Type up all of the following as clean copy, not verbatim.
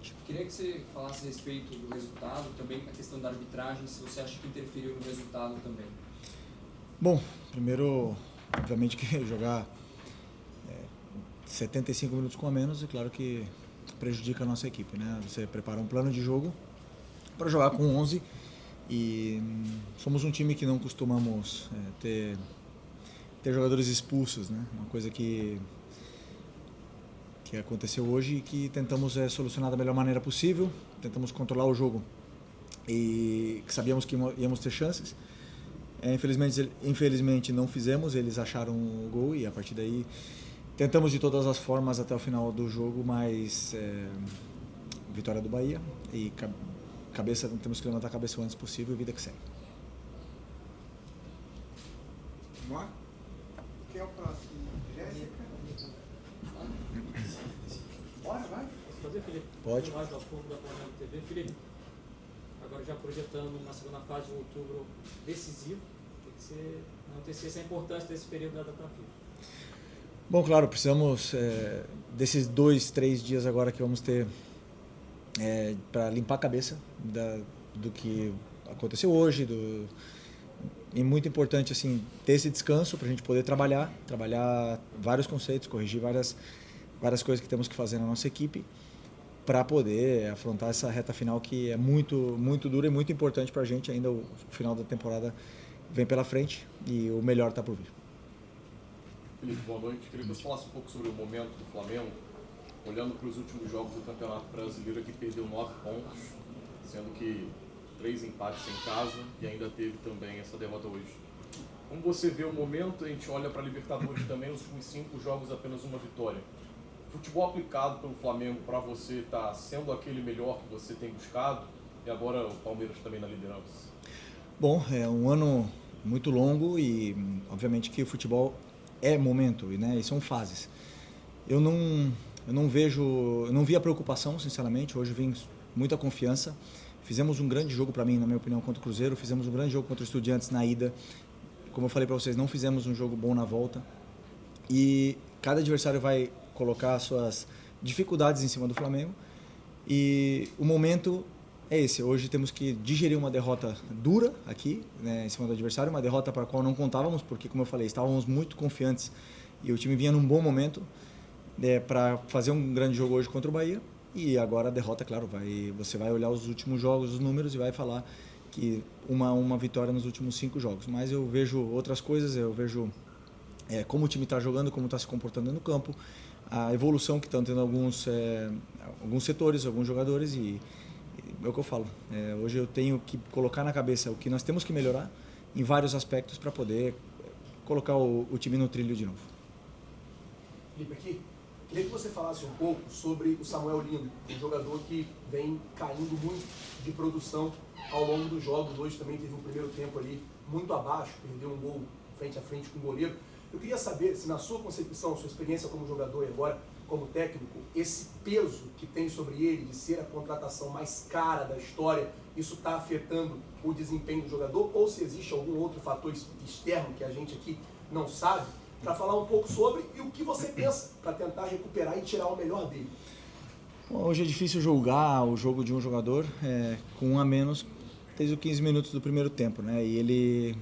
noite. Queria que você falasse a respeito do resultado, também a questão da arbitragem, se você acha que interferiu no resultado também. Bom, primeiro, obviamente que jogar 75 minutos com a menos, é claro que prejudica a nossa equipe, né? Você prepara um plano de jogo para jogar com 11 e somos um time que não costumamos ter jogadores expulsos, né? Uma coisa que aconteceu hoje e que tentamos solucionar da melhor maneira possível, tentamos controlar o jogo e que sabíamos que íamos ter chances. Infelizmente não fizemos, eles acharam o gol e a partir daí tentamos de todas as formas até o final do jogo, mas vitória do Bahia e temos que levantar a cabeça o antes possível e vida que segue. Vamos lá? Quem é o próximo? Jéssica? Bora, vai. Posso fazer, Felipe? Pode. Mais ao fundo da Flamengo TV. Felipe, agora já projetando uma segunda fase de outubro decisivo, tem que ser, não ter essa importância desse período da data FIFA. Bom, claro, precisamos desses 2-3 dias agora que vamos ter para limpar a cabeça do que aconteceu hoje, e muito importante assim ter esse descanso para a gente poder trabalhar vários conceitos, corrigir várias coisas que temos que fazer na nossa equipe para poder afrontar essa reta final que é muito, muito dura e muito importante para a gente. Ainda o final da temporada vem pela frente e o melhor está por vir. Felipe, boa noite. Queria que você falasse um pouco sobre o momento do Flamengo, olhando para os últimos jogos do Campeonato Brasileiro, que perdeu 9 pontos, sendo que 3 empates em casa e ainda teve também essa derrota hoje. Como você vê o momento, a gente olha para a Libertadores também, os últimos 5 jogos apenas uma vitória. O futebol aplicado pelo Flamengo para você está sendo aquele melhor que você tem buscado e agora o Palmeiras também na liderança? Bom, é um ano muito longo e obviamente que o futebol é momento, né? E são fases. Eu não vi a preocupação, sinceramente. Hoje vim muita confiança. Fizemos um grande jogo para mim, na minha opinião, contra o Cruzeiro. Fizemos um grande jogo contra o Estudiantes na ida. Como eu falei para vocês, não fizemos um jogo bom na volta. E cada adversário vai colocar suas dificuldades em cima do Flamengo. E o momento é esse. Hoje temos que digerir uma derrota dura aqui, né, em cima do adversário, uma derrota para a qual não contávamos, porque, como eu falei, estávamos muito confiantes e o time vinha num bom momento para fazer um grande jogo hoje contra o Bahia. E agora a derrota, claro, você vai olhar os últimos jogos, os números e vai falar que uma vitória nos últimos 5 jogos. Mas eu vejo outras coisas, eu vejo como o time está jogando, como está se comportando no campo, a evolução que estão tendo alguns setores, alguns jogadores e é o que eu falo. Hoje eu tenho que colocar na cabeça o que nós temos que melhorar em vários aspectos para poder colocar o time no trilho de novo. Felipe, aqui, queria que você falasse um pouco sobre o Samuel Lindo, um jogador que vem caindo muito de produção ao longo dos jogos. Hoje também teve um primeiro tempo ali muito abaixo, perdeu um gol frente a frente com o goleiro. Eu queria saber se na sua concepção, sua experiência como jogador e agora como técnico, esse peso que tem sobre ele de ser a contratação mais cara da história, isso está afetando o desempenho do jogador ou se existe algum outro fator externo que a gente aqui não sabe, para falar um pouco sobre e o que você pensa para tentar recuperar e tirar o melhor dele. Bom, hoje é difícil julgar o jogo de um jogador com um a menos desde os 15 minutos do primeiro tempo, né? E ele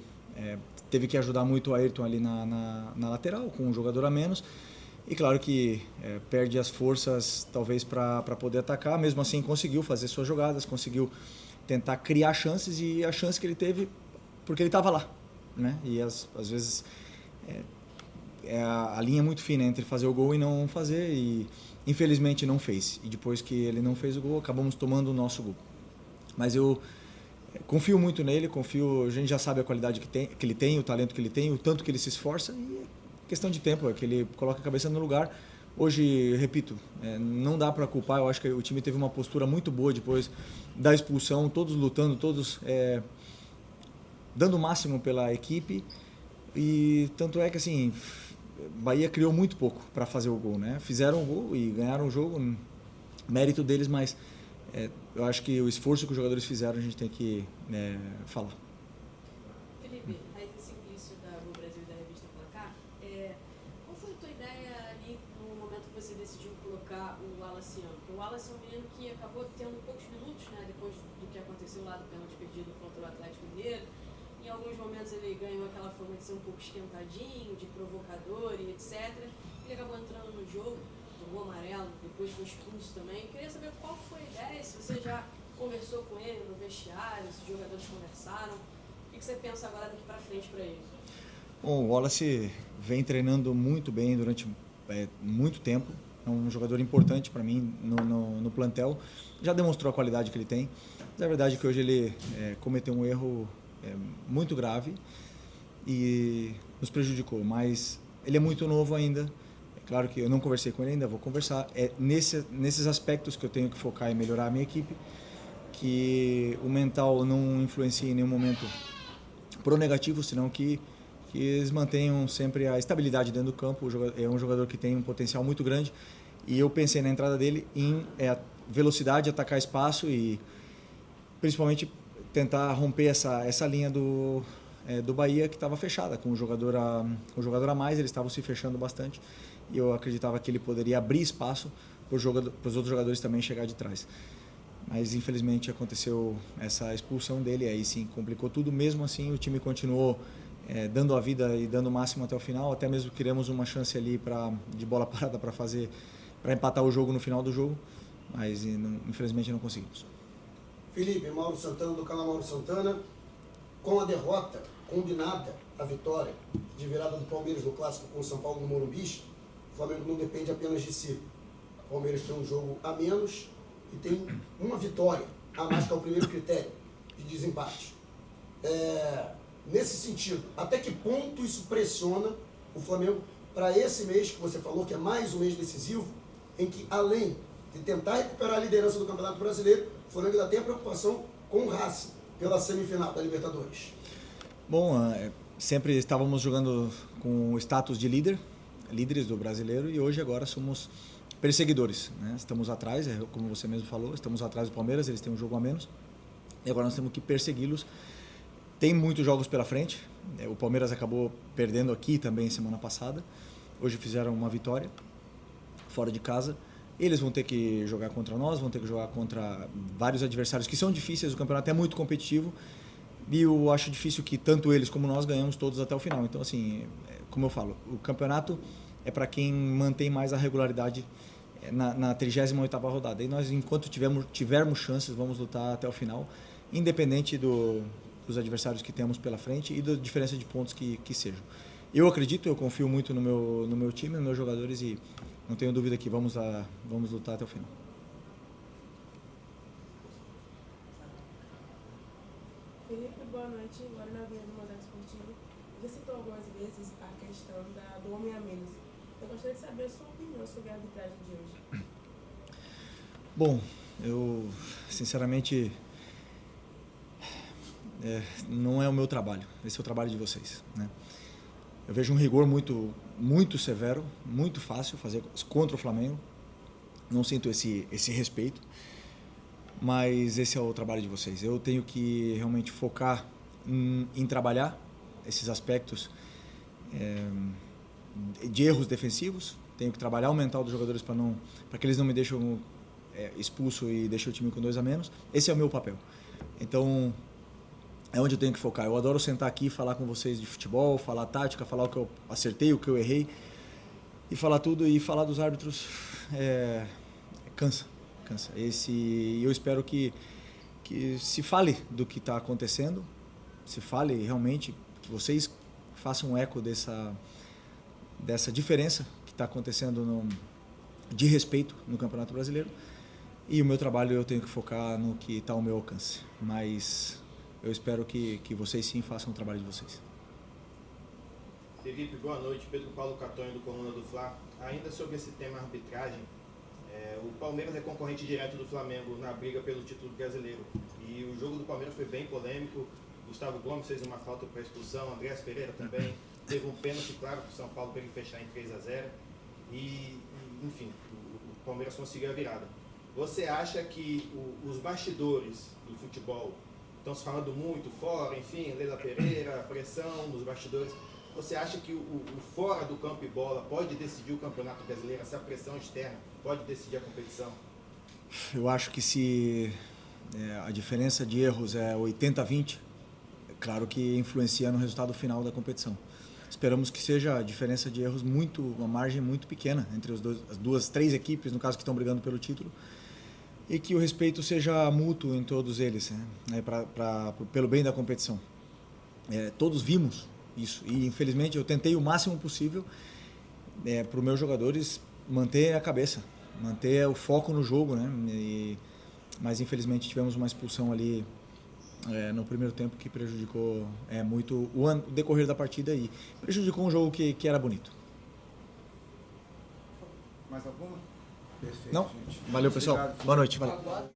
teve que ajudar muito o Ayrton ali na lateral, com um jogador a menos. E claro que perde as forças talvez para poder atacar, mesmo assim conseguiu fazer suas jogadas, conseguiu tentar criar chances e a chance que ele teve porque ele estava lá, né? E às vezes a linha é muito fina entre fazer o gol e não fazer e infelizmente não fez. E depois que ele não fez o gol, acabamos tomando o nosso gol. Mas eu confio muito nele, a gente já sabe a qualidade que ele tem, o talento que ele tem, o tanto que ele se esforça e questão de tempo, que ele coloca a cabeça no lugar. Hoje, repito, não dá para culpar, eu acho que o time teve uma postura muito boa depois da expulsão, todos lutando, todos dando o máximo pela equipe e tanto é que assim, Bahia criou muito pouco para fazer o gol, né? Fizeram o gol e ganharam o jogo, mérito deles, mas eu acho que o esforço que os jogadores fizeram a gente tem que falar. Felipe, aí esse início do Brasil e da revista Placar, qual foi a tua ideia ali no momento que você decidiu colocar colocar o Wallace Young. Porque o Wallace é um menino que acabou tendo poucos minutos, né, depois do que aconteceu lá do pênalti perdido contra o Atlético Mineiro. Em alguns momentos ele ganhou aquela fama de ser um pouco esquentadinho, de provocador e etc. Ele acabou entrando no jogo, tomou amarelo, depois foi expulso também. Queria saber qual foi a ideia, se você já conversou com ele no vestiário, se os jogadores conversaram. O que você pensa agora daqui para frente para ele? Bom, o Wallace vem treinando muito bem durante muito tempo. É um jogador importante para mim no plantel. Já demonstrou a qualidade que ele tem. Mas é verdade que hoje ele cometeu um erro muito grave e nos prejudicou. Mas ele é muito novo ainda. É claro que eu não conversei com ele ainda, vou conversar. É nesses aspectos que eu tenho que focar em melhorar a minha equipe, que o mental não influencia em nenhum momento pro negativo, senão que eles mantenham sempre a estabilidade dentro do campo. É um jogador que tem um potencial muito grande e eu pensei na entrada dele em velocidade, atacar espaço e principalmente tentar romper essa linha do Bahia que estava fechada, com o jogador a mais, eles estavam se fechando bastante e eu acreditava que ele poderia abrir espaço para os outros jogadores também chegar de trás. Mas infelizmente aconteceu essa expulsão dele, aí sim complicou tudo. Mesmo assim o time continuou dando a vida e dando o máximo até o final, até mesmo criamos uma chance ali de bola parada para empatar o jogo no final do jogo, mas infelizmente não conseguimos. Felipe, Mauro Santana do canal Mauro Santana. Com a derrota combinada, a vitória de virada do Palmeiras no clássico com o São Paulo no Morumbi, o Flamengo não depende apenas de si. O Palmeiras tem um jogo a menos e tem uma vitória a mais, que é o primeiro critério de desempate. Nesse sentido, até que ponto isso pressiona o Flamengo para esse mês que você falou, que é mais um mês decisivo, em que além de tentar recuperar a liderança do Campeonato Brasileiro, o Flamengo ainda tem a preocupação com o Racing pela semifinal da Libertadores? Bom, sempre estávamos jogando com o status de líderes do brasileiro, e hoje agora somos perseguidores, né? Estamos atrás, como você mesmo falou, estamos atrás do Palmeiras, eles têm um jogo a menos, e agora nós temos que persegui-los. Tem muitos jogos pela frente, o Palmeiras acabou perdendo aqui também semana passada, hoje fizeram uma vitória fora de casa, eles vão ter que jogar contra nós, vão ter que jogar contra vários adversários que são difíceis, o campeonato é muito competitivo, e eu acho difícil que tanto eles como nós ganhamos todos até o final. Então, assim, como eu falo, o campeonato é para quem mantém mais a regularidade na 38ª rodada. E nós, enquanto tivermos chances, vamos lutar até o final, independente dos adversários que temos pela frente e da diferença de pontos que sejam. Eu acredito, eu confio muito no meu time, nos meus jogadores, e não tenho dúvida que vamos lutar até o final. Felipe, boa noite. Agora na vinha do Mosaico Esportivo. Já citou algumas vezes a questão do homem a menos. Eu gostaria de saber a sua opinião sobre a arbitragem de hoje. Bom, eu sinceramente não é o meu trabalho, esse é o trabalho de vocês, né? Eu vejo um rigor muito, muito severo, muito fácil fazer contra o Flamengo, não sinto esse respeito, mas esse é o trabalho de vocês. Eu tenho que realmente focar em trabalhar esses aspectos de erros defensivos, tenho que trabalhar o mental dos jogadores para que eles não me deixem expulso e deixem o time com 2 a menos. Esse é o meu papel. Então, é onde eu tenho que focar. Eu adoro sentar aqui e falar com vocês de futebol, falar tática, falar o que eu acertei, o que eu errei, e falar tudo, e falar dos árbitros cansa. Eu espero que se fale do que está acontecendo, se fale realmente, que vocês façam um eco dessa diferença que está acontecendo de respeito no Campeonato Brasileiro. E o meu trabalho eu tenho que focar no que está ao meu alcance. Mas eu espero que vocês sim façam o trabalho de vocês. Felipe, boa noite. Pedro Paulo Catonho, do Coluna do Fla. Ainda sobre esse tema arbitragem, o Palmeiras é concorrente direto do Flamengo na briga pelo título brasileiro. E o jogo do Palmeiras foi bem polêmico. Gustavo Gomes fez uma falta para expulsão, Andrés Pereira também. Teve um pênalti claro para o São Paulo para ele fechar em 3-0. E, enfim, o Palmeiras conseguiu a virada. Você acha que os bastidores do futebol estão se falando muito fora, enfim, Leila Pereira, pressão nos bastidores? Você acha que o fora do campo e bola pode decidir o Campeonato Brasileiro, essa pressão externa pode decidir a competição? Eu acho que se a diferença de erros é 80-20, é claro que influencia no resultado final da competição. Esperamos que seja a diferença de erros uma margem muito pequena entre as três equipes, no caso que estão brigando pelo título, e que o respeito seja mútuo em todos eles, né, pelo bem da competição. Todos vimos isso e infelizmente eu tentei o máximo possível para os meus jogadores manter a cabeça, manter o foco no jogo, né? Mas infelizmente tivemos uma expulsão ali no primeiro tempo que prejudicou muito o decorrer da partida e prejudicou um jogo que era bonito. Mais alguma? Perfeito, Não? gente. Valeu, pessoal. Obrigado. Boa noite. Valeu.